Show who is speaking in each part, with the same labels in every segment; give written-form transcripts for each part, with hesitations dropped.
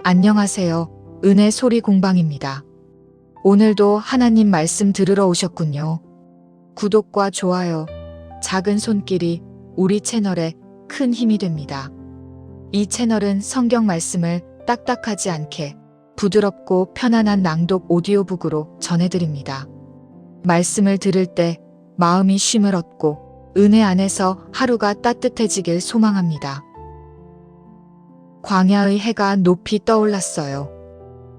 Speaker 1: 안녕하세요. 은혜 소리 공방입니다. 오늘도 하나님 말씀 들으러 오셨군요. 구독과 좋아요, 작은 손길이 우리 채널에 큰 힘이 됩니다. 이 채널은 성경 말씀을 딱딱하지 않게 부드럽고 편안한 낭독 오디오북으로 전해드립니다. 말씀을 들을 때 마음이 쉼을 얻고 은혜 안에서 하루가 따뜻해지길 소망합니다. 광야의 해가 높이 떠올랐어요.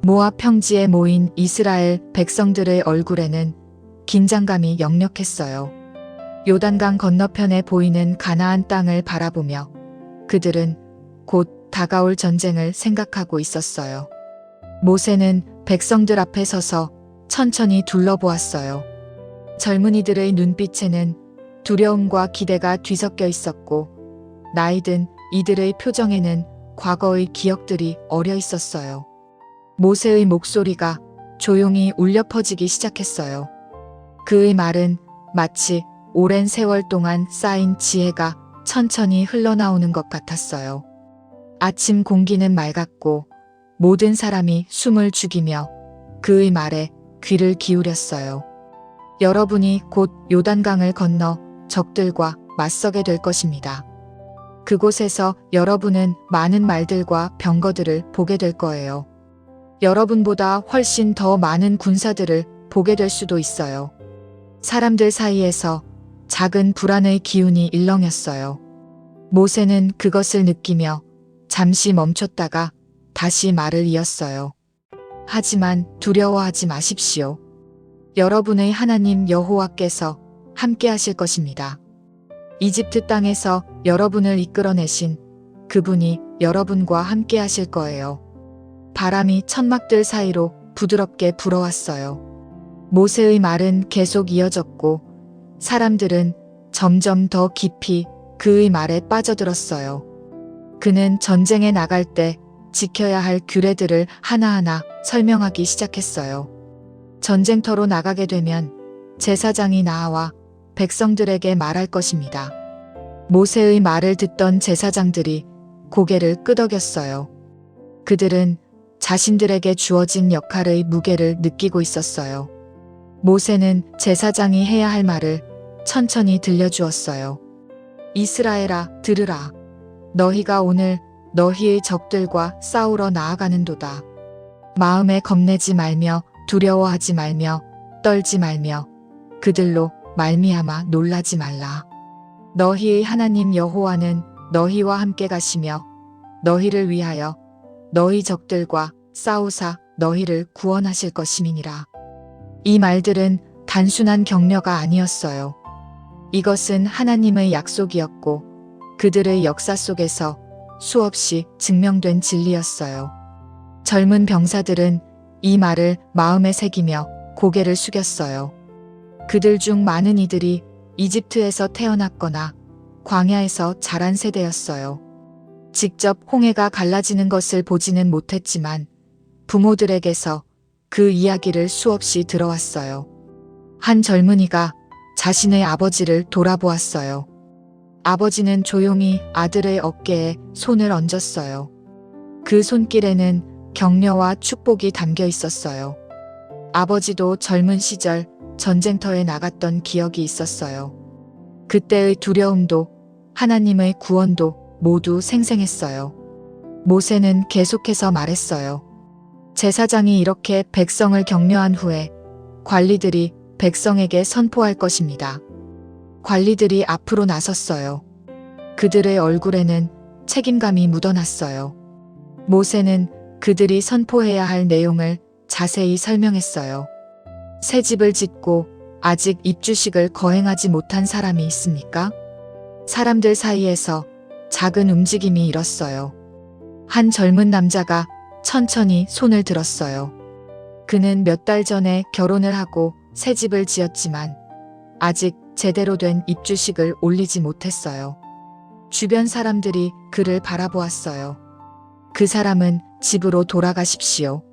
Speaker 1: 모압 평지에 모인 이스라엘 백성들의 얼굴에는 긴장감이 역력했어요. 요단강 건너편에 보이는 가나안 땅을 바라보며 그들은 곧 다가올 전쟁을 생각하고 있었어요. 모세는 백성들 앞에 서서 천천히 둘러보았어요. 젊은이들의 눈빛에는 두려움과 기대가 뒤섞여 있었고 나이든 이들의 표정에는 과거의 기억들이 어려 있었어요. 모세의 목소리가 조용히 울려 퍼지기 시작했어요. 그의 말은 마치 오랜 세월 동안 쌓인 지혜가 천천히 흘러나오는 것 같았어요. 아침 공기는 맑았고 모든 사람이 숨을 죽이며 그의 말에 귀를 기울였어요. 여러분이 곧 요단강을 건너 적들과 맞서게 될 것입니다. 그곳에서 여러분은 많은 말들과 병거들을 보게 될 거예요. 여러분보다 훨씬 더 많은 군사들을 보게 될 수도 있어요. 사람들 사이에서 작은 불안의 기운이 일렁였어요. 모세는 그것을 느끼며 잠시 멈췄다가 다시 말을 이었어요. 하지만 두려워하지 마십시오. 여러분의 하나님 여호와께서 함께 하실 것입니다. 이집트 땅에서 여러분을 이끌어내신 그분이 여러분과 함께 하실 거예요. 바람이 천막들 사이로 부드럽게 불어왔어요. 모세의 말은 계속 이어졌고 사람들은 점점 더 깊이 그의 말에 빠져들었어요. 그는 전쟁에 나갈 때 지켜야 할 규례들을 하나하나 설명하기 시작했어요. 전쟁터로 나가게 되면 제사장이 나와 백성들에게 말할 것입니다. 모세의 말을 듣던 제사장들이 고개를 끄덕였어요. 그들은 자신들에게 주어진 역할의 무게를 느끼고 있었어요. 모세는 제사장이 해야 할 말을 천천히 들려주었어요. 이스라엘아, 들으라. 너희가 오늘 너희의 적들과 싸우러 나아가는도다. 마음에 겁내지 말며 두려워하지 말며 떨지 말며 그들로 말미암아 놀라지 말라. 너희의 하나님 여호와는 너희와 함께 가시며 너희를 위하여 너희 적들과 싸우사 너희를 구원하실 것임이니라. 이 말들은 단순한 격려가 아니었어요. 이것은 하나님의 약속이었고 그들의 역사 속에서 수없이 증명된 진리였어요. 젊은 병사들은 이 말을 마음에 새기며 고개를 숙였어요. 그들 중 많은 이들이 이집트에서 태어났거나 광야에서 자란 세대였어요. 직접 홍해가 갈라지는 것을 보지는 못했지만 부모들에게서 그 이야기를 수없이 들어왔어요. 한 젊은이가 자신의 아버지를 돌아보았어요. 아버지는 조용히 아들의 어깨에 손을 얹었어요. 그 손길에는 격려와 축복이 담겨 있었어요. 아버지도 젊은 시절 전쟁터에 나갔던 기억이 있었어요. 그때의 두려움도 하나님의 구원도 모두 생생했어요. 모세는 계속해서 말했어요. 제사장이 이렇게 백성을 격려한 후에 관리들이 백성에게 선포할 것입니다. 관리들이 앞으로 나섰어요. 그들의 얼굴에는 책임감이 묻어났어요. 모세는 그들이 선포해야 할 내용을 자세히 설명했어요. 새 집을 짓고 아직 입주식을 거행하지 못한 사람이 있습니까? 사람들 사이에서 작은 움직임이 일었어요. 한 젊은 남자가 천천히 손을 들었어요. 그는 몇 달 전에 결혼을 하고 새 집을 지었지만 아직 제대로 된 입주식을 올리지 못했어요. 주변 사람들이 그를 바라보았어요. 그 사람은 집으로 돌아가십시오.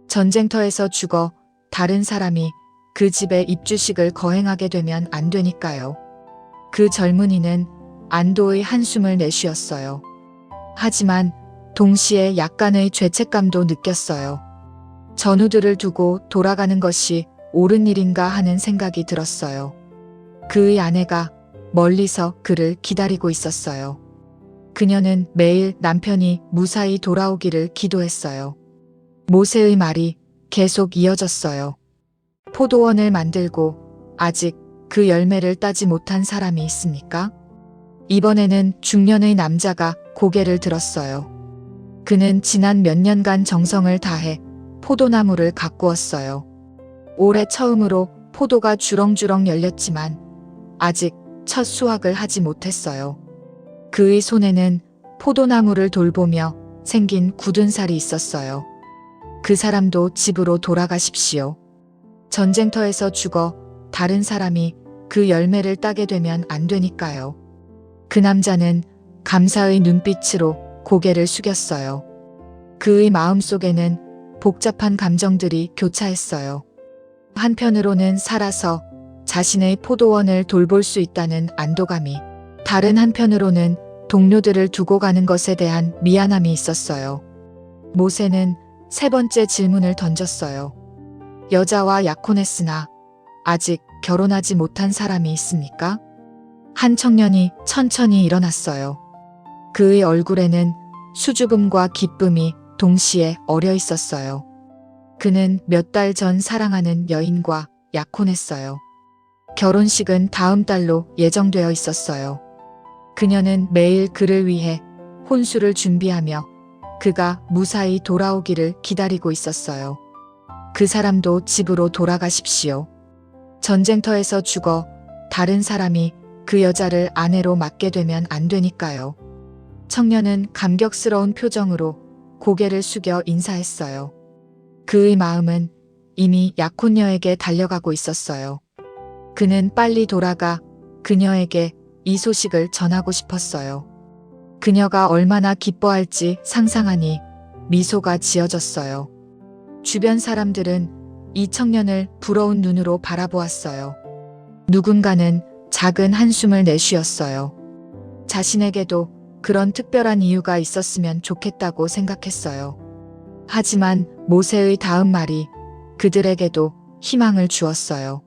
Speaker 1: 전쟁터에서 죽어 다른 사람이 그 집에 입주식을 거행하게 되면 안 되니까요. 그 젊은이는 안도의 한숨을 내쉬었어요. 하지만 동시에 약간의 죄책감도 느꼈어요. 전우들을 두고 돌아가는 것이 옳은 일인가 하는 생각이 들었어요. 그의 아내가 멀리서 그를 기다리고 있었어요. 그녀는 매일 남편이 무사히 돌아오기를 기도했어요. 모세의 말이 계속 이어졌어요. 포도원을 만들고 아직 그 열매를 따지 못한 사람이 있습니까? 이번에는 중년의 남자가 고개를 들었어요. 그는 지난 몇 년간 정성을 다해 포도나무를 가꾸었어요. 올해 처음으로 포도가 주렁주렁 열렸지만 아직 첫 수확을 하지 못했어요. 그의 손에는 포도나무를 돌보며 생긴 굳은 살이 있었어요. 그 사람도 집으로 돌아가십시오. 전쟁터에서 죽어 다른 사람이 그 열매를 따게 되면 안 되니까요. 그 남자는 감사의 눈빛으로 고개를 숙였어요. 그의 마음속에는 복잡한 감정들이 교차했어요. 한편으로는 살아서 자신의 포도원을 돌볼 수 있다는 안도감이, 다른 한편으로는 동료들을 두고 가는 것에 대한 미안함이 있었어요. 모세는 세 번째 질문을 던졌어요. 여자와 약혼했으나 아직 결혼하지 못한 사람이 있습니까? 한 청년이 천천히 일어났어요. 그의 얼굴에는 수줍음과 기쁨이 동시에 어려 있었어요. 그는 몇 달 전 사랑하는 여인과 약혼했어요. 결혼식은 다음 달로 예정되어 있었어요. 그녀는 매일 그를 위해 혼수를 준비하며 그가 무사히 돌아오기를 기다리고 있었어요. 그 사람도 집으로 돌아가십시오. 전쟁터에서 죽어 다른 사람이 그 여자를 아내로 맞게 되면 안 되니까요. 청년은 감격스러운 표정으로 고개를 숙여 인사했어요. 그의 마음은 이미 약혼녀에게 달려가고 있었어요. 그는 빨리 돌아가 그녀에게 이 소식을 전하고 싶었어요. 그녀가 얼마나 기뻐할지 상상하니 미소가 지어졌어요. 주변 사람들은 이 청년을 부러운 눈으로 바라보았어요. 누군가는 작은 한숨을 내쉬었어요. 자신에게도 그런 특별한 이유가 있었으면 좋겠다고 생각했어요. 하지만 모세의 다음 말이 그들에게도 희망을 주었어요.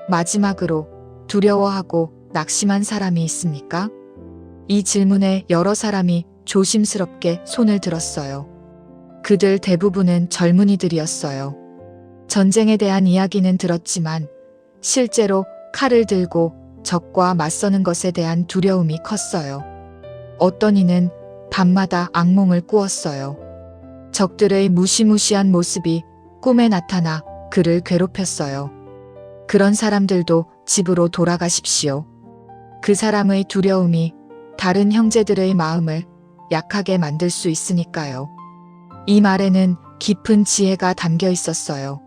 Speaker 1: 마지막으로 두려워하고 낙심한 사람이 있습니까? 이 질문에 여러 사람이 조심스럽게 손을 들었어요. 그들 대부분은 젊은이들이었어요. 전쟁에 대한 이야기는 들었지만 실제로 칼을 들고 적과 맞서는 것에 대한 두려움이 컸어요. 어떤 이는 밤마다 악몽을 꾸었어요. 적들의 무시무시한 모습이 꿈에 나타나 그를 괴롭혔어요. 그런 사람들도 집으로 돌아가십시오. 그 사람의 두려움이 다른 형제들의 마음을 약하게 만들 수 있으니까요. 이 말에는 깊은 지혜가 담겨 있었어요.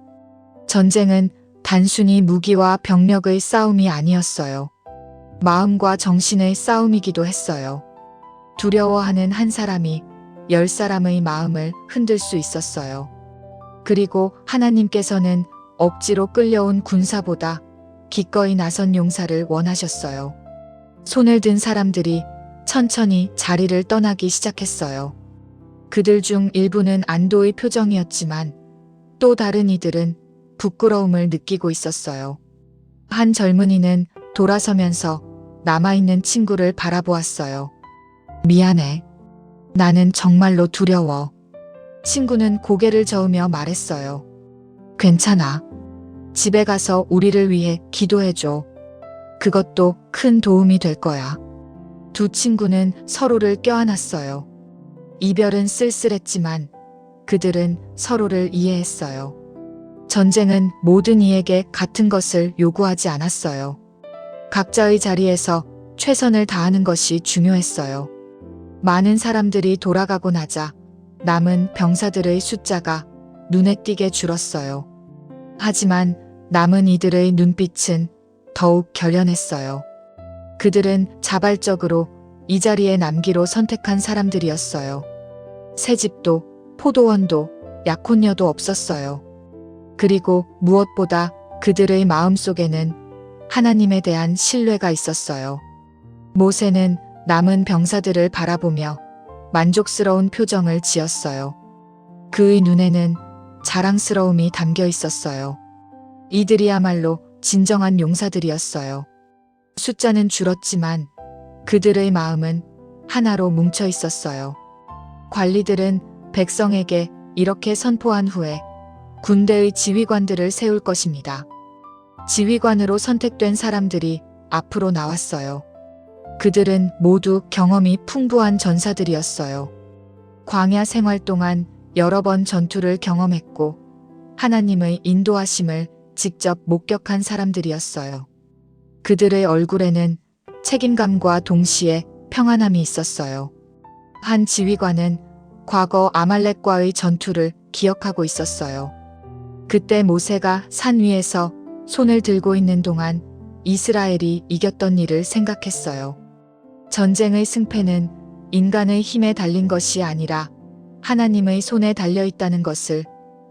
Speaker 1: 전쟁은 단순히 무기와 병력의 싸움이 아니었어요. 마음과 정신의 싸움이기도 했어요. 두려워하는 한 사람이 10사람의 마음을 흔들 수 있었어요. 그리고 하나님께서는 억지로 끌려온 군사보다 기꺼이 나선 용사를 원하셨어요. 손을 든 사람들이 천천히 자리를 떠나기 시작했어요. 그들 중 일부는 안도의 표정이었지만 또 다른 이들은 부끄러움을 느끼고 있었어요. 한 젊은이는 돌아서면서 남아있는 친구를 바라보았어요. 미안해. 나는 정말로 두려워. 친구는 고개를 저으며 말했어요. 괜찮아. 집에 가서 우리를 위해 기도해줘. 그것도 큰 도움이 될 거야. 두 친구는 서로를 껴안았어요. 이별은 쓸쓸했지만 그들은 서로를 이해했어요. 전쟁은 모든 이에게 같은 것을 요구하지 않았어요. 각자의 자리에서 최선을 다하는 것이 중요했어요. 많은 사람들이 돌아가고 나자 남은 병사들의 숫자가 눈에 띄게 줄었어요. 하지만 남은 이들의 눈빛은 더욱 결연했어요. 그들은 자발적으로 이 자리에 남기로 선택한 사람들이었어요. 새 집도 포도원도 약혼녀도 없었어요. 그리고 무엇보다 그들의 마음속에는 하나님에 대한 신뢰가 있었어요. 모세는 남은 병사들을 바라보며 만족스러운 표정을 지었어요. 그의 눈에는 자랑스러움이 담겨 있었어요. 이들이야말로 진정한 용사들이었어요. 숫자는 줄었지만 그들의 마음은 하나로 뭉쳐 있었어요. 관리들은 백성에게 이렇게 선포한 후에 군대의 지휘관들을 세울 것입니다. 지휘관으로 선택된 사람들이 앞으로 나왔어요. 그들은 모두 경험이 풍부한 전사들이었어요. 광야 생활 동안 여러 번 전투를 경험했고 하나님의 인도하심을 직접 목격한 사람들이었어요. 그들의 얼굴에는 책임감과 동시에 평안함이 있었어요. 한 지휘관은 과거 아말렉과의 전투를 기억하고 있었어요. 그때 모세가 산 위에서 손을 들고 있는 동안 이스라엘이 이겼던 일을 생각했어요. 전쟁의 승패는 인간의 힘에 달린 것이 아니라 하나님의 손에 달려 있다는 것을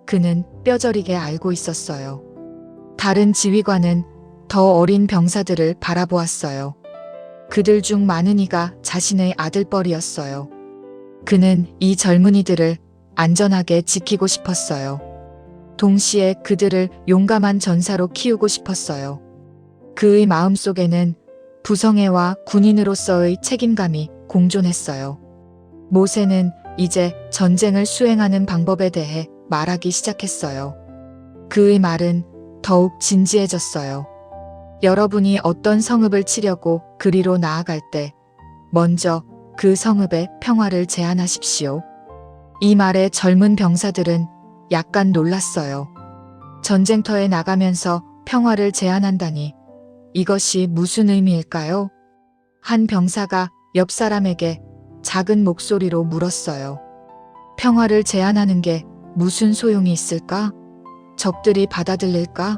Speaker 1: 그는 뼈저리게 알고 있었어요. 다른 지휘관은 더 어린 병사들을 바라보았어요. 그들 중 많은 이가 자신의 아들뻘이었어요. 그는 이 젊은이들을 안전하게 지키고 싶었어요. 동시에 그들을 용감한 전사로 키우고 싶었어요. 그의 마음속에는 부성애와 군인으로서의 책임감이 공존했어요. 모세는 이제 전쟁을 수행하는 방법에 대해 말하기 시작했어요. 그의 말은 더욱 진지해졌어요. 여러분이 어떤 성읍을 치려고 그리로 나아갈 때 먼저 그 성읍의 평화를 제안하십시오. 이 말에 젊은 병사들은 약간 놀랐어요. 전쟁터에 나가면서 평화를 제안한다니 이것이 무슨 의미일까요? 한 병사가 옆 사람에게 작은 목소리로 물었어요. 평화를 제안하는 게 무슨 소용이 있을까? 적들이 받아들일까?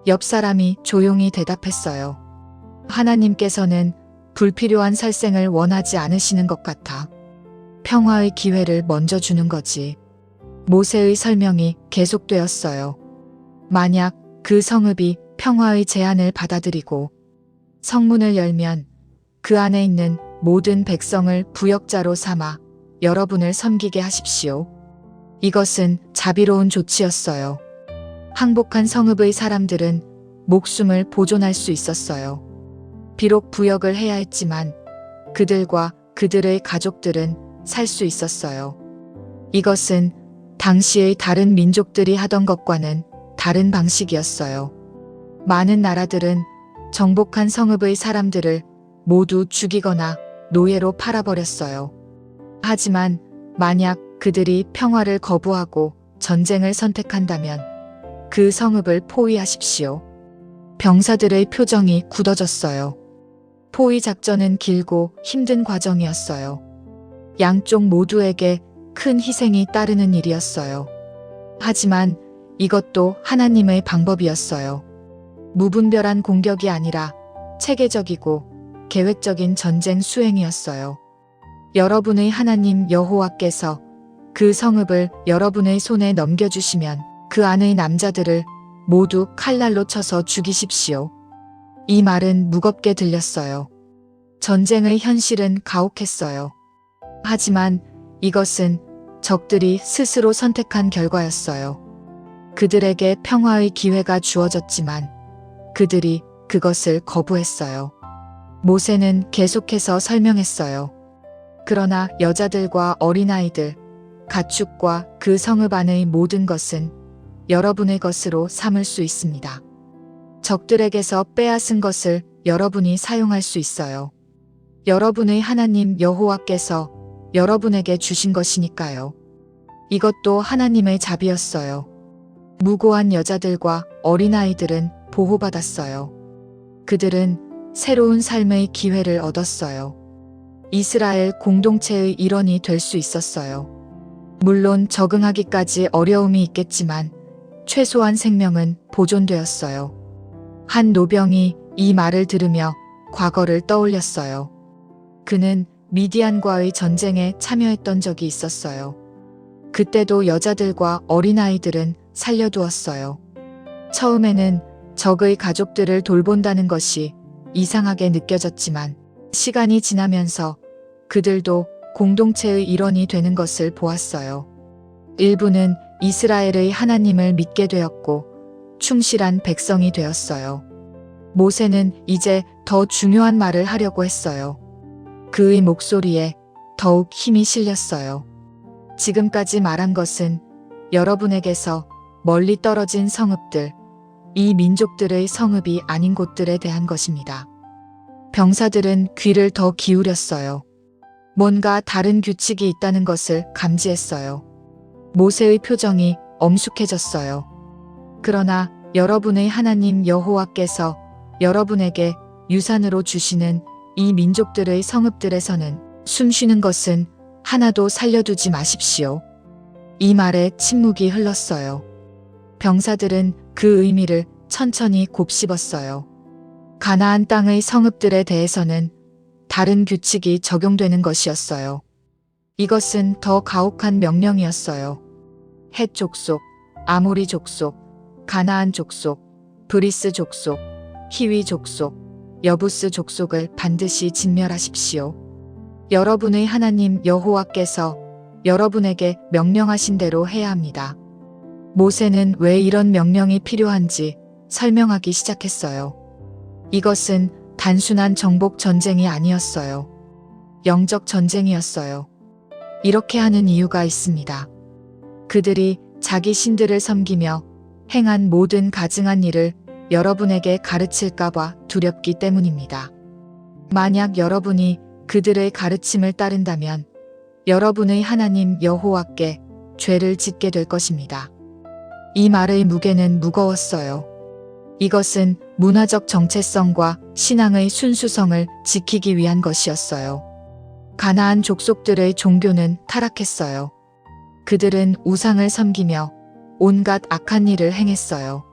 Speaker 1: 옆 사람이 조용히 대답했어요. 하나님께서는 불필요한 살생을 원하지 않으시는 것 같아. 평화의 기회를 먼저 주는 거지. 모세의 설명이 계속되었어요. 만약 그 성읍이 평화의 제안을 받아들이고 성문을 열면 그 안에 있는 모든 백성을 부역자로 삼아 여러분을 섬기게 하십시오. 이것은 자비로운 조치였어요. 항복한 성읍의 사람들은 목숨을 보존할 수 있었어요. 비록 부역을 해야 했지만 그들과 그들의 가족들은 살 수 있었어요. 이것은 당시의 다른 민족들이 하던 것과는 다른 방식이었어요. 많은 나라들은 정복한 성읍의 사람들을 모두 죽이거나 노예로 팔아버렸어요. 하지만 만약 그들이 평화를 거부하고 전쟁을 선택한다면 그 성읍을 포위하십시오. 병사들의 표정이 굳어졌어요. 포위 작전은 길고 힘든 과정이었어요. 양쪽 모두에게 큰 희생이 따르는 일이었어요. 하지만 이것도 하나님의 방법이었어요. 무분별한 공격이 아니라 체계적이고 계획적인 전쟁 수행이었어요. 여러분의 하나님 여호와께서 그 성읍을 여러분의 손에 넘겨주시면 그 안의 남자들을 모두 칼날로 쳐서 죽이십시오. 이 말은 무겁게 들렸어요. 전쟁의 현실은 가혹했어요. 하지만 이것은 적들이 스스로 선택한 결과였어요. 그들에게 평화의 기회가 주어졌지만 그들이 그것을 거부했어요. 모세는 계속해서 설명했어요. 그러나 여자들과 어린아이들, 가축과 그 성읍 안의 모든 것은 여러분의 것으로 삼을 수 있습니다. 적들에게서 빼앗은 것을 여러분이 사용할 수 있어요. 여러분의 하나님 여호와께서 여러분에게 주신 것이니까요. 이것도 하나님의 자비였어요. 무고한 여자들과 어린아이들은 보호받았어요. 그들은 새로운 삶의 기회를 얻었어요. 이스라엘 공동체의 일원이 될 수 있었어요. 물론 적응하기까지 어려움이 있겠지만 최소한 생명은 보존되었어요. 한 노병이 이 말을 들으며 과거를 떠올렸어요. 그는 미디안과의 전쟁에 참여했던 적이 있었어요. 그때도 여자들과 어린아이들은 살려두었어요. 처음에는 적의 가족들을 돌본다는 것이 이상하게 느껴졌지만 시간이 지나면서 그들도 공동체의 일원이 되는 것을 보았어요. 일부는 이스라엘의 하나님을 믿게 되었고 충실한 백성이 되었어요. 모세는 이제 더 중요한 말을 하려고 했어요. 그의 목소리에 더욱 힘이 실렸어요. 지금까지 말한 것은 여러분에게서 멀리 떨어진 성읍들, 이 민족들의 성읍이 아닌 곳들에 대한 것입니다. 병사들은 귀를 더 기울였어요. 뭔가 다른 규칙이 있다는 것을 감지했어요. 모세의 표정이 엄숙해졌어요. 그러나 여러분의 하나님 여호와께서 여러분에게 유산으로 주시는 이 민족들의 성읍들에서는 숨쉬는 것은 하나도 살려두지 마십시오. 이 말에 침묵이 흘렀어요. 병사들은 그 의미를 천천히 곱씹었어요. 가나안 땅의 성읍들에 대해서는 다른 규칙이 적용되는 것이었어요. 이것은 더 가혹한 명령이었어요. 헷 족속, 아모리 족속, 가나안 족속, 브리스 족속, 히위 족속, 여부스 족속을 반드시 진멸하십시오. 여러분의 하나님 여호와께서 여러분에게 명령하신 대로 해야 합니다. 모세는 왜 이런 명령이 필요한지 설명하기 시작했어요. 이것은 단순한 정복 전쟁이 아니었어요. 영적 전쟁이었어요. 이렇게 하는 이유가 있습니다. 그들이 자기 신들을 섬기며 행한 모든 가증한 일을 여러분에게 가르칠까봐 두렵기 때문입니다. 만약 여러분이 그들의 가르침을 따른다면 여러분의 하나님 여호와께 죄를 짓게 될 것입니다. 이 말의 무게는 무거웠어요. 이것은 문화적 정체성과 신앙의 순수성을 지키기 위한 것이었어요. 가나안 족속들의 종교는 타락했어요. 그들은 우상을 섬기며 온갖 악한 일을 행했어요.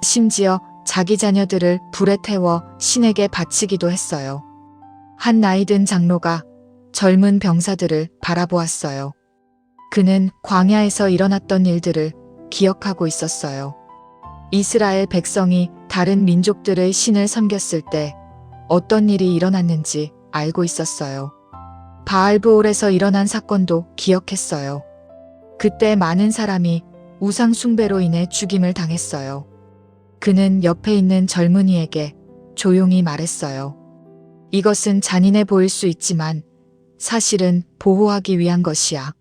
Speaker 1: 심지어 자기 자녀들을 불에 태워 신에게 바치기도 했어요. 한 나이든 장로가 젊은 병사들을 바라보았어요. 그는 광야에서 일어났던 일들을 기억하고 있었어요. 이스라엘 백성이 다른 민족들의 신을 섬겼을 때 어떤 일이 일어났는지 알고 있었어요. 바알브올에서 일어난 사건도 기억했어요. 그때 많은 사람이 우상 숭배로 인해 죽임을 당했어요. 그는 옆에 있는 젊은이에게 조용히 말했어요. 이것은 잔인해 보일 수 있지만 사실은 보호하기 위한 것이야.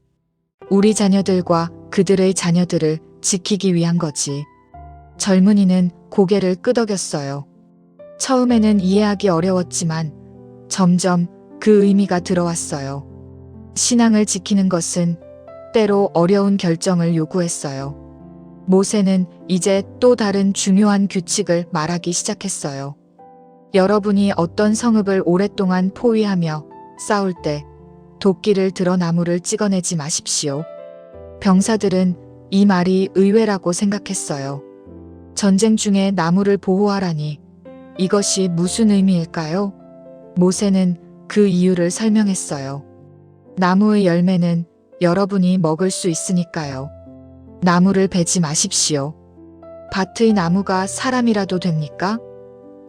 Speaker 1: 우리 자녀들과 그들의 자녀들을 지키기 위한 거지. 젊은이는 고개를 끄덕였어요. 처음에는 이해하기 어려웠지만 점점 그 의미가 들어왔어요. 신앙을 지키는 것은 때로 어려운 결정을 요구했어요. 모세는 이제 또 다른 중요한 규칙을 말하기 시작했어요. 여러분이 어떤 성읍을 오랫동안 포위하며 싸울 때 도끼를 들어 나무를 찍어내지 마십시오. 병사들은 이 말이 의외라고 생각했어요. 전쟁 중에 나무를 보호하라니 이것이 무슨 의미일까요? 모세는 그 이유를 설명했어요. 나무의 열매는 여러분이 먹을 수 있으니까요. 나무를 베지 마십시오. 밭의 나무가 사람이라도 됩니까?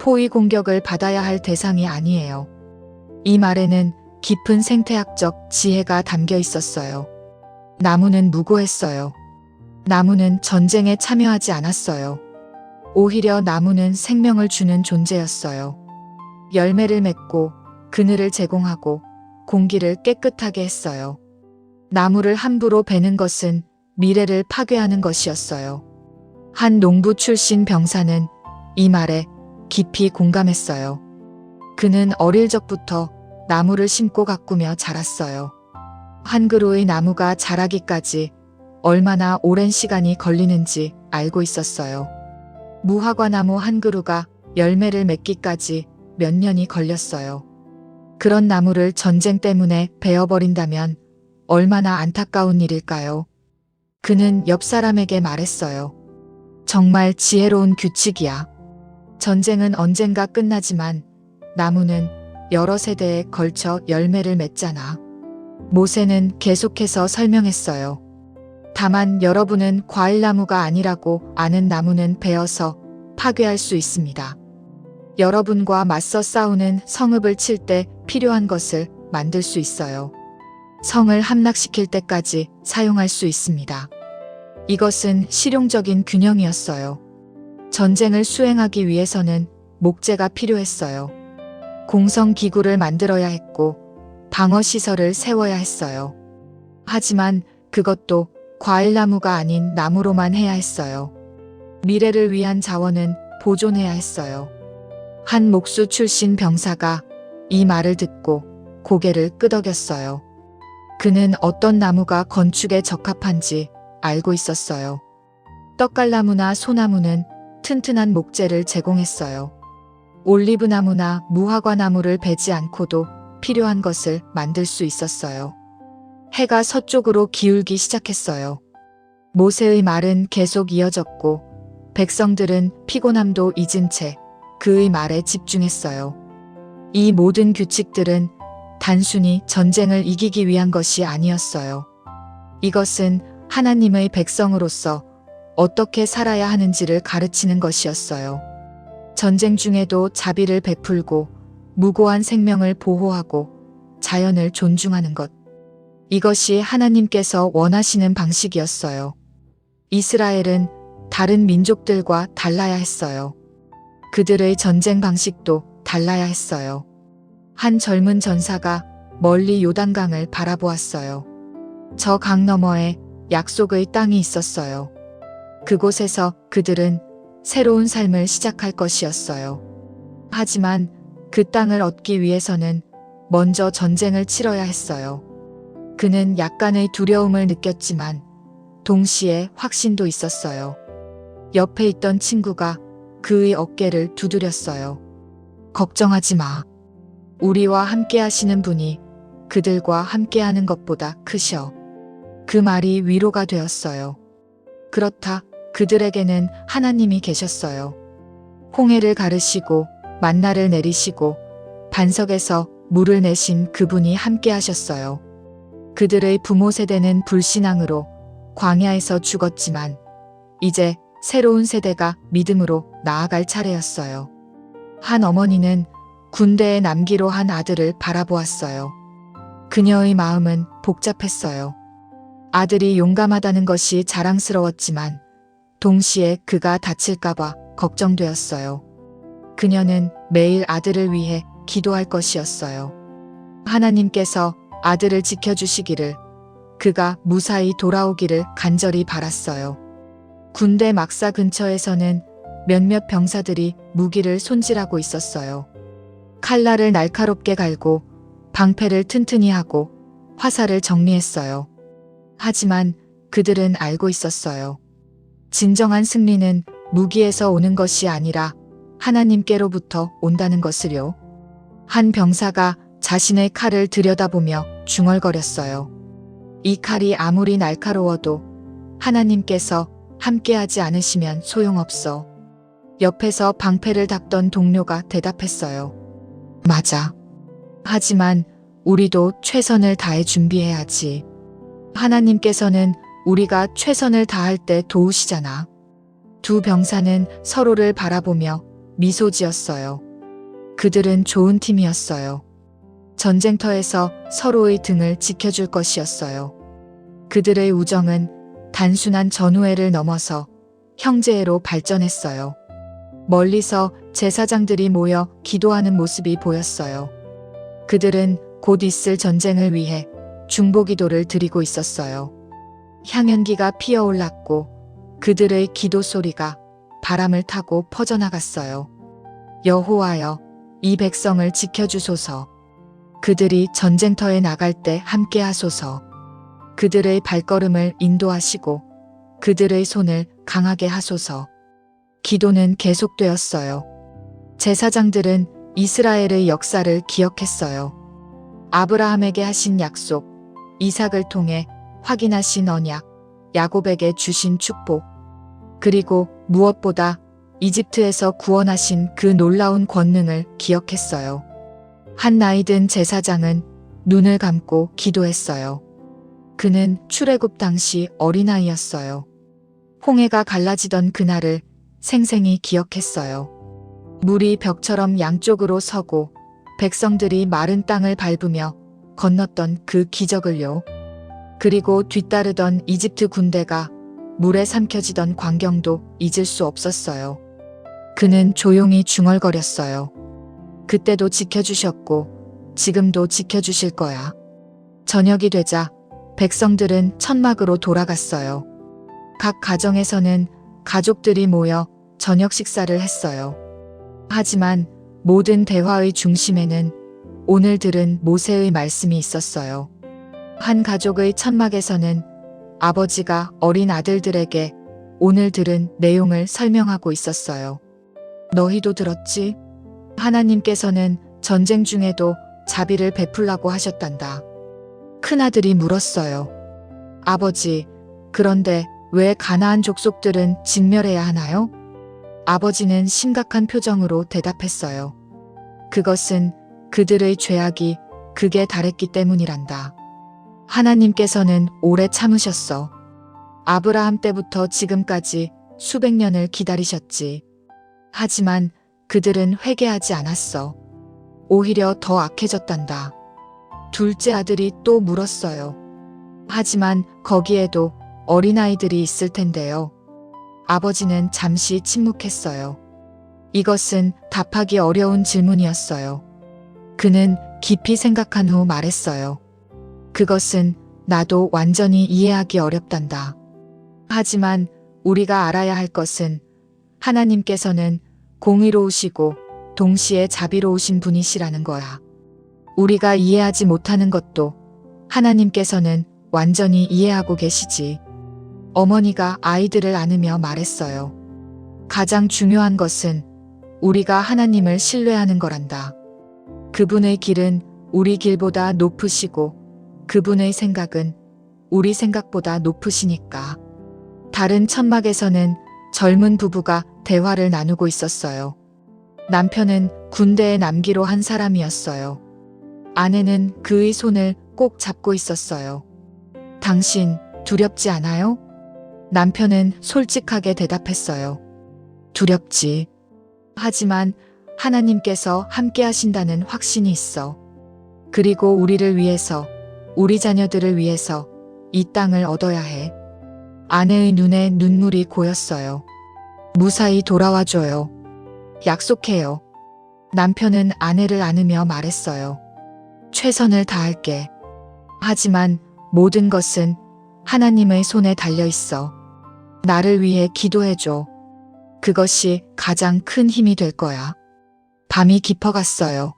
Speaker 1: 포위 공격을 받아야 할 대상이 아니에요. 이 말에는 깊은 생태학적 지혜가 담겨 있었어요. 나무는 무고했어요. 나무는 전쟁에 참여하지 않았어요. 오히려 나무는 생명을 주는 존재였어요. 열매를 맺고 그늘을 제공하고 공기를 깨끗하게 했어요. 나무를 함부로 베는 것은 미래를 파괴하는 것이었어요. 한 농부 출신 병사는 이 말에 깊이 공감했어요. 그는 어릴 적부터 나무를 심고 가꾸며 자랐어요. 한 그루의 나무가 자라기까지 얼마나 오랜 시간이 걸리는지 알고 있었어요. 무화과나무 한 그루가 열매를 맺기까지 몇 년이 걸렸어요. 그런 나무를 전쟁 때문에 베어버린다면 얼마나 안타까운 일일까요? 그는 옆 사람에게 말했어요. 정말 지혜로운 규칙이야. 전쟁은 언젠가 끝나지만 나무는 여러 세대에 걸쳐 열매를 맺잖아. 모세는 계속해서 설명했어요. 다만 여러분은 과일나무가 아니라고 아는 나무는 베어서 파괴할 수 있습니다. 여러분과 맞서 싸우는 성읍을 칠 때 필요한 것을 만들 수 있어요. 성을 함락시킬 때까지 사용할 수 있습니다. 이것은 실용적인 균형이었어요. 전쟁을 수행하기 위해서는 목재가 필요했어요. 공성기구를 만들어야 했고 방어시설을 세워야 했어요. 하지만 그것도 과일나무가 아닌 나무로만 해야 했어요. 미래를 위한 자원은 보존해야 했어요. 한 목수 출신 병사가 이 말을 듣고 고개를 끄덕였어요. 그는 어떤 나무가 건축에 적합한지 알고 있었어요. 떡갈나무나 소나무는 튼튼한 목재를 제공했어요. 올리브나무나 무화과나무를 베지 않고도 필요한 것을 만들 수 있었어요. 해가 서쪽으로 기울기 시작했어요. 모세의 말은 계속 이어졌고 백성들은 피곤함도 잊은 채 그의 말에 집중했어요. 이 모든 규칙들은 단순히 전쟁을 이기기 위한 것이 아니었어요. 이것은 하나님의 백성으로서 어떻게 살아야 하는지를 가르치는 것이었어요. 전쟁 중에도 자비를 베풀고 무고한 생명을 보호하고 자연을 존중하는 것. 이것이 하나님께서 원하시는 방식이었어요. 이스라엘은 다른 민족들과 달라야 했어요. 그들의 전쟁 방식도 달라야 했어요. 한 젊은 전사가 멀리 요단강을 바라보았어요. 저 강 너머에 약속의 땅이 있었어요. 그곳에서 그들은 새로운 삶을 시작할 것이었어요. 하지만 그 땅을 얻기 위해서는 먼저 전쟁을 치러야 했어요. 그는 약간의 두려움을 느꼈지만 동시에 확신도 있었어요. 옆에 있던 친구가 그의 어깨를 두드렸어요. 걱정하지 마. 우리와 함께 하시는 분이 그들과 함께 하는 것보다 크셔. 그 말이 위로가 되었어요. 그렇다. 그들에게는 하나님이 계셨어요. 홍해를 가르시고 만나를 내리시고 반석에서 물을 내신 그분이 함께 하셨어요. 그들의 부모 세대는 불신앙으로 광야에서 죽었지만 이제 새로운 세대가 믿음으로 나아갈 차례였어요. 한 어머니는 군대에 남기로 한 아들을 바라보았어요. 그녀의 마음은 복잡했어요. 아들이 용감하다는 것이 자랑스러웠지만 동시에 그가 다칠까봐 걱정되었어요. 그녀는 매일 아들을 위해 기도할 것이었어요. 하나님께서 아들을 지켜주시기를, 그가 무사히 돌아오기를 간절히 바랐어요. 군대 막사 근처에서는 몇몇 병사들이 무기를 손질하고 있었어요. 칼날을 날카롭게 갈고 방패를 튼튼히 하고 화살을 정리했어요. 하지만 그들은 알고 있었어요. 진정한 승리는 무기에서 오는 것이 아니라 하나님께로부터 온다는 것을요. 한 병사가 자신의 칼을 들여다보며 중얼거렸어요. 이 칼이 아무리 날카로워도 하나님께서 함께하지 않으시면 소용없어. 옆에서 방패를 닦던 동료가 대답했어요. 맞아. 하지만 우리도 최선을 다해 준비해야지. 하나님께서는 우리가 최선을 다할 때 도우시잖아. 두 병사는 서로를 바라보며 미소 지었어요. 그들은 좋은 팀이었어요. 전쟁터에서 서로의 등을 지켜줄 것이었어요. 그들의 우정은 단순한 전우애를 넘어서 형제애로 발전했어요. 멀리서 제사장들이 모여 기도하는 모습이 보였어요. 그들은 곧 있을 전쟁을 위해 중보기도를 드리고 있었어요. 향연기가 피어올랐고 그들의 기도 소리가 바람을 타고 퍼져나갔어요. 여호와여, 이 백성을 지켜주소서. 그들이 전쟁터에 나갈 때 함께 하소서. 그들의 발걸음을 인도하시고 그들의 손을 강하게 하소서. 기도는 계속되었어요. 제사장들은 이스라엘의 역사를 기억했어요. 아브라함에게 하신 약속, 이삭을 통해 확인하신 언약, 야곱에게 주신 축복, 그리고 무엇보다 이집트에서 구원하신 그 놀라운 권능을 기억했어요. 한 나이든 제사장은 눈을 감고 기도했어요. 그는 출애굽 당시 어린아이였어요. 홍해가 갈라지던 그날을 생생히 기억했어요. 물이 벽처럼 양쪽으로 서고 백성들이 마른 땅을 밟으며 건넜던 그 기적을요. 그리고 뒤따르던 이집트 군대가 물에 삼켜지던 광경도 잊을 수 없었어요. 그는 조용히 중얼거렸어요. 그때도 지켜주셨고 지금도 지켜주실 거야. 저녁이 되자 백성들은 천막으로 돌아갔어요. 각 가정에서는 가족들이 모여 저녁 식사를 했어요. 하지만 모든 대화의 중심에는 오늘 들은 모세의 말씀이 있었어요. 한 가족의 천막에서는 아버지가 어린 아들들에게 오늘 들은 내용을 설명하고 있었어요. 너희도 들었지? 하나님께서는 전쟁 중에도 자비를 베풀라고 하셨단다. 큰아들이 물었어요. 아버지, 그런데 왜 가나안 족속들은 진멸해야 하나요? 아버지는 심각한 표정으로 대답했어요. 그것은 그들의 죄악이 극에 달했기 때문이란다. 하나님께서는 오래 참으셨어. 아브라함 때부터 지금까지 수백 년을 기다리셨지. 하지만 그들은 회개하지 않았어. 오히려 더 악해졌단다. 둘째 아들이 또 물었어요. 하지만 거기에도 어린아이들이 있을 텐데요. 아버지는 잠시 침묵했어요. 이것은 답하기 어려운 질문이었어요. 그는 깊이 생각한 후 말했어요. 그것은 나도 완전히 이해하기 어렵단다. 하지만 우리가 알아야 할 것은 하나님께서는 공의로우시고 동시에 자비로우신 분이시라는 거야. 우리가 이해하지 못하는 것도 하나님께서는 완전히 이해하고 계시지. 어머니가 아이들을 안으며 말했어요. 가장 중요한 것은 우리가 하나님을 신뢰하는 거란다. 그분의 길은 우리 길보다 높으시고 그분의 생각은 우리 생각보다 높으시니까. 다른 천막에서는 젊은 부부가 대화를 나누고 있었어요. 남편은 군대에 남기로 한 사람이었어요. 아내는 그의 손을 꼭 잡고 있었어요. 당신 두렵지 않아요? 남편은 솔직하게 대답했어요. 두렵지. 하지만 하나님께서 함께 하신다는 확신이 있어. 그리고 우리를 위해서, 우리 자녀들을 위해서 이 땅을 얻어야 해. 아내의 눈에 눈물이 고였어요. 무사히 돌아와줘요. 약속해요. 남편은 아내를 안으며 말했어요. 최선을 다할게. 하지만 모든 것은 하나님의 손에 달려 있어. 나를 위해 기도해줘. 그것이 가장 큰 힘이 될 거야. 밤이 깊어갔어요.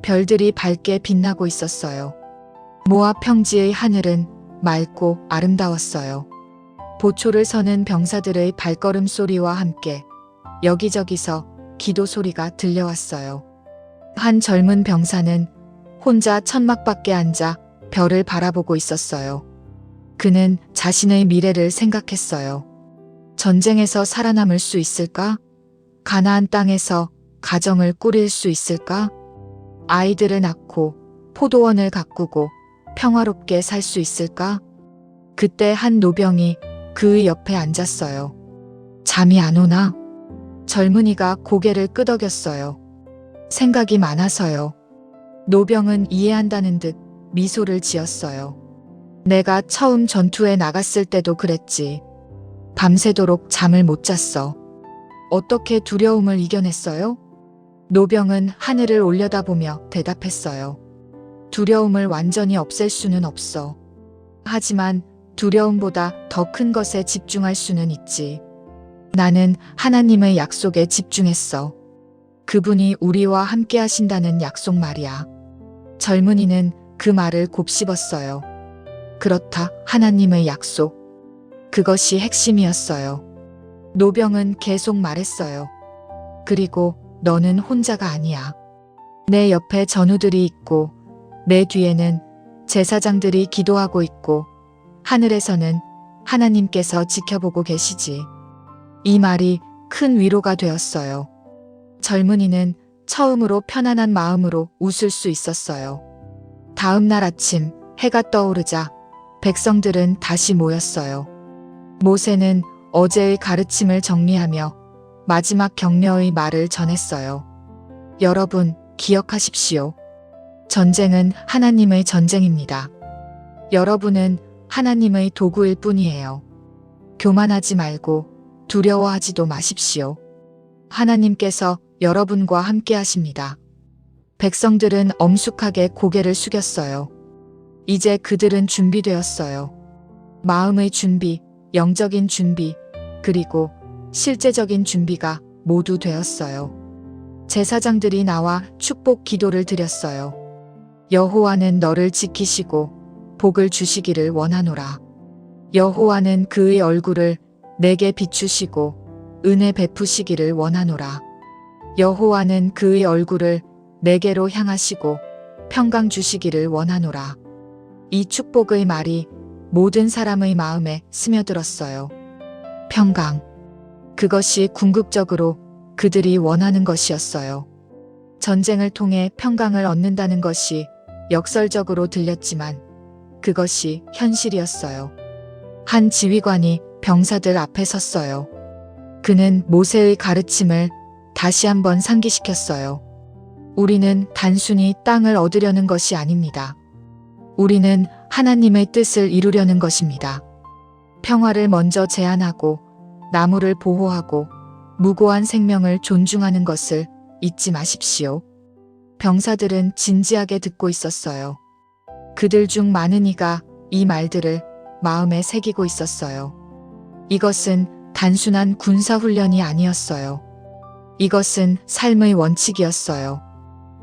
Speaker 1: 별들이 밝게 빛나고 있었어요. 모압 평지의 하늘은 맑고 아름다웠어요. 보초를 서는 병사들의 발걸음 소리와 함께 여기저기서 기도 소리가 들려왔어요. 한 젊은 병사는 혼자 천막 밖에 앉아 별을 바라보고 있었어요. 그는 자신의 미래를 생각했어요. 전쟁에서 살아남을 수 있을까? 가나안 땅에서 가정을 꾸릴 수 있을까? 아이들을 낳고 포도원을 가꾸고 평화롭게 살 수 있을까? 그때 한 노병이 그의 옆에 앉았어요. 잠이 안 오나? 젊은이가 고개를 끄덕였어요. 생각이 많아서요. 노병은 이해한다는 듯 미소를 지었어요. 내가 처음 전투에 나갔을 때도 그랬지. 밤새도록 잠을 못 잤어. 어떻게 두려움을 이겨냈어요? 노병은 하늘을 올려다보며 대답했어요. 두려움을 완전히 없앨 수는 없어. 하지만 두려움보다 더 큰 것에 집중할 수는 있지. 나는 하나님의 약속에 집중했어. 그분이 우리와 함께 하신다는 약속 말이야. 젊은이는 그 말을 곱씹었어요. 그렇다, 하나님의 약속. 그것이 핵심이었어요. 노병은 계속 말했어요. 그리고 너는 혼자가 아니야. 내 옆에 전우들이 있고 내 뒤에는 제사장들이 기도하고 있고 하늘에서는 하나님께서 지켜보고 계시지. 이 말이 큰 위로가 되었어요. 젊은이는 처음으로 편안한 마음으로 웃을 수 있었어요. 다음 날 아침 해가 떠오르자 백성들은 다시 모였어요. 모세는 어제의 가르침을 정리하며 마지막 격려의 말을 전했어요. 여러분, 기억하십시오. 전쟁은 하나님의 전쟁입니다. 여러분은 하나님의 도구일 뿐이에요. 교만하지 말고 두려워하지도 마십시오. 하나님께서 여러분과 함께 하십니다. 백성들은 엄숙하게 고개를 숙였어요. 이제 그들은 준비되었어요. 마음의 준비, 영적인 준비, 그리고 실제적인 준비가 모두 되었어요. 제사장들이 나와 축복 기도를 드렸어요. 여호와는 너를 지키시고 복을 주시기를 원하노라. 여호와는 그의 얼굴을 내게 비추시고 은혜 베푸시기를 원하노라. 여호와는 그의 얼굴을 내게로 향하시고 평강 주시기를 원하노라. 이 축복의 말이 모든 사람의 마음에 스며들었어요. 평강. 그것이 궁극적으로 그들이 원하는 것이었어요. 전쟁을 통해 평강을 얻는다는 것이 역설적으로 들렸지만 그것이 현실이었어요. 한 지휘관이 병사들 앞에 섰어요. 그는 모세의 가르침을 다시 한번 상기시켰어요. 우리는 단순히 땅을 얻으려는 것이 아닙니다. 우리는 하나님의 뜻을 이루려는 것입니다. 평화를 먼저 제안하고 나무를 보호하고 무고한 생명을 존중하는 것을 잊지 마십시오. 병사들은 진지하게 듣고 있었어요. 그들 중 많은 이가 이 말들을 마음에 새기고 있었어요. 이것은 단순한 군사훈련이 아니었어요. 이것은 삶의 원칙이었어요.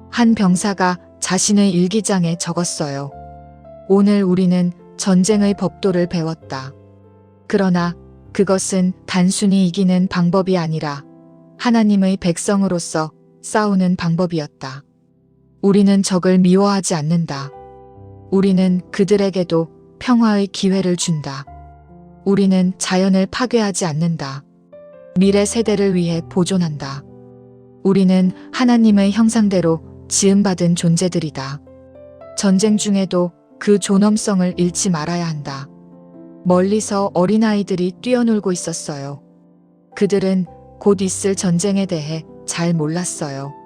Speaker 1: 한 병사가 자신의 일기장에 적었어요. 오늘 우리는 전쟁의 법도를 배웠다. 그러나 그것은 단순히 이기는 방법이 아니라 하나님의 백성으로서 싸우는 방법이었다. 우리는 적을 미워하지 않는다. 우리는 그들에게도 평화의 기회를 준다. 우리는 자연을 파괴하지 않는다. 미래 세대를 위해 보존한다. 우리는 하나님의 형상대로 지음받은 존재들이다. 전쟁 중에도 그 존엄성을 잃지 말아야 한다. 멀리서 어린아이들이 뛰어놀고 있었어요. 그들은 곧 있을 전쟁에 대해 잘 몰랐어요.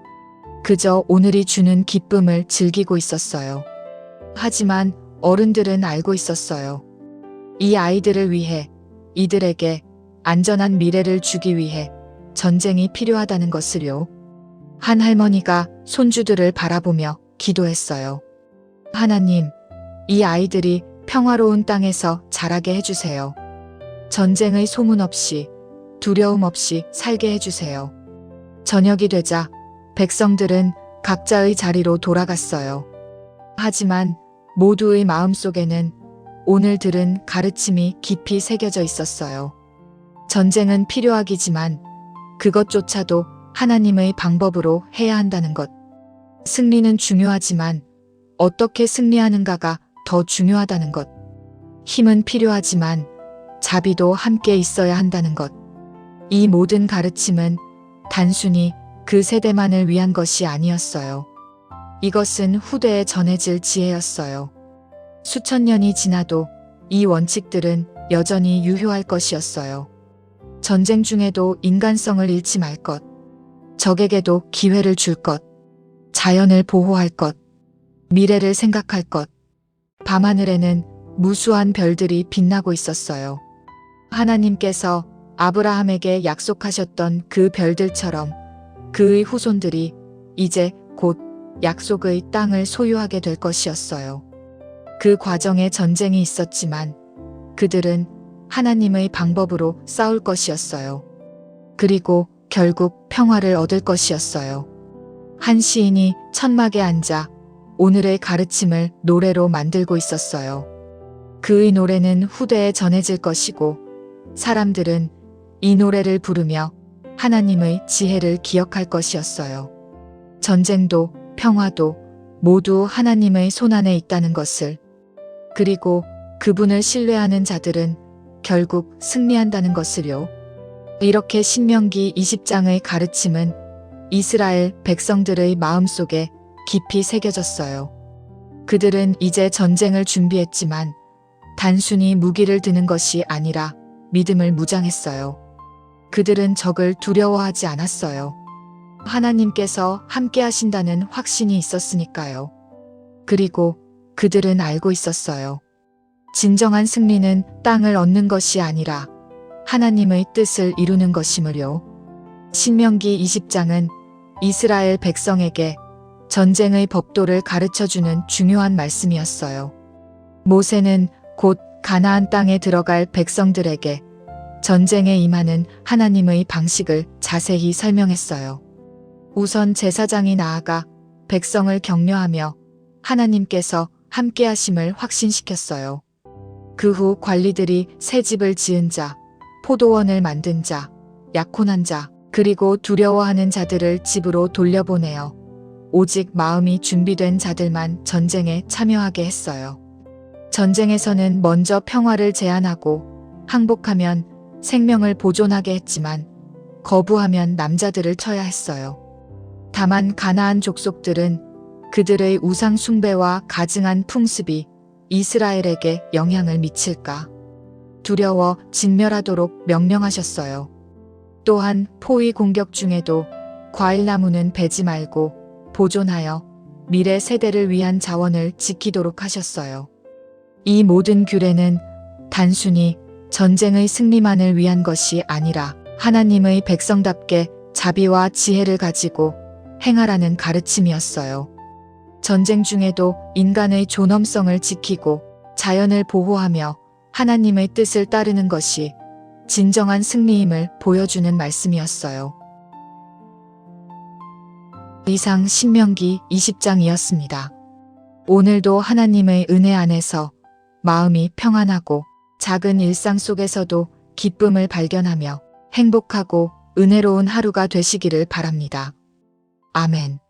Speaker 1: 그저 오늘이 주는 기쁨을 즐기고 있었어요. 하지만 어른들은 알고 있었어요. 이 아이들을 위해, 이들에게 안전한 미래를 주기 위해 전쟁이 필요하다는 것을요. 한 할머니가 손주들을 바라보며 기도했어요. 하나님, 이 아이들이 평화로운 땅에서 자라게 해주세요. 전쟁의 소문 없이, 두려움 없이 살게 해주세요. 저녁이 되자 백성들은 각자의 자리로 돌아갔어요. 하지만 모두의 마음속에는 오늘 들은 가르침이 깊이 새겨져 있었어요. 전쟁은 필요하기지만 그것조차도 하나님의 방법으로 해야 한다는 것. 승리는 중요하지만 어떻게 승리하는가가 더 중요하다는 것. 힘은 필요하지만 자비도 함께 있어야 한다는 것. 이 모든 가르침은 단순히 그 세대만을 위한 것이 아니었어요. 이것은 후대에 전해질 지혜였어요. 수천 년이 지나도 이 원칙들은 여전히 유효할 것이었어요. 전쟁 중에도 인간성을 잃지 말 것. 적에게도 기회를 줄 것. 자연을 보호할 것. 미래를 생각할 것. 밤하늘에는 무수한 별들이 빛나고 있었어요. 하나님께서 아브라함에게 약속하셨던 그 별들처럼 그의 후손들이 이제 곧 약속의 땅을 소유하게 될 것이었어요. 그 과정에 전쟁이 있었지만 그들은 하나님의 방법으로 싸울 것이었어요. 그리고 결국 평화를 얻을 것이었어요. 한 시인이 천막에 앉아 오늘의 가르침을 노래로 만들고 있었어요. 그의 노래는 후대에 전해질 것이고 사람들은 이 노래를 부르며 하나님의 지혜를 기억할 것이었어요. 전쟁도 평화도 모두 하나님의 손안에 있다는 것을, 그리고 그분을 신뢰하는 자들은 결국 승리한다는 것을요. 이렇게 신명기 20장의 가르침은 이스라엘 백성들의 마음속에 깊이 새겨졌어요. 그들은 이제 전쟁을 준비했지만 단순히 무기를 드는 것이 아니라 믿음을 무장했어요. 그들은 적을 두려워하지 않았어요. 하나님께서 함께 하신다는 확신이 있었으니까요. 그리고 그들은 알고 있었어요. 진정한 승리는 땅을 얻는 것이 아니라 하나님의 뜻을 이루는 것이므요. 신명기 20장은 이스라엘 백성에게 전쟁의 법도를 가르쳐주는 중요한 말씀이었어요. 모세는 곧 가나안 땅에 들어갈 백성들에게 전쟁에 임하는 하나님의 방식을 자세히 설명했어요. 우선 제사장이 나아가 백성을 격려하며 하나님께서 함께 하심을 확신시켰어요. 그 후 관리들이 새 집을 지은 자, 포도원을 만든 자, 약혼한 자, 그리고 두려워하는 자들을 집으로 돌려보내어 오직 마음이 준비된 자들만 전쟁에 참여하게 했어요. 전쟁에서는 먼저 평화를 제안하고 항복하면 생명을 보존하게 했지만 거부하면 남자들을 쳐야 했어요. 다만 가나안 족속들은 그들의 우상 숭배와 가증한 풍습이 이스라엘에게 영향을 미칠까 두려워 진멸하도록 명령하셨어요. 또한 포위 공격 중에도 과일나무는 베지 말고 보존하여 미래 세대를 위한 자원을 지키도록 하셨어요. 이 모든 규례는 단순히 전쟁의 승리만을 위한 것이 아니라 하나님의 백성답게 자비와 지혜를 가지고 행하라는 가르침이었어요. 전쟁 중에도 인간의 존엄성을 지키고 자연을 보호하며 하나님의 뜻을 따르는 것이 진정한 승리임을 보여주는 말씀이었어요. 이상 신명기 20장이었습니다. 오늘도 하나님의 은혜 안에서 마음이 평안하고 작은 일상 속에서도 기쁨을 발견하며 행복하고 은혜로운 하루가 되시기를 바랍니다. 아멘.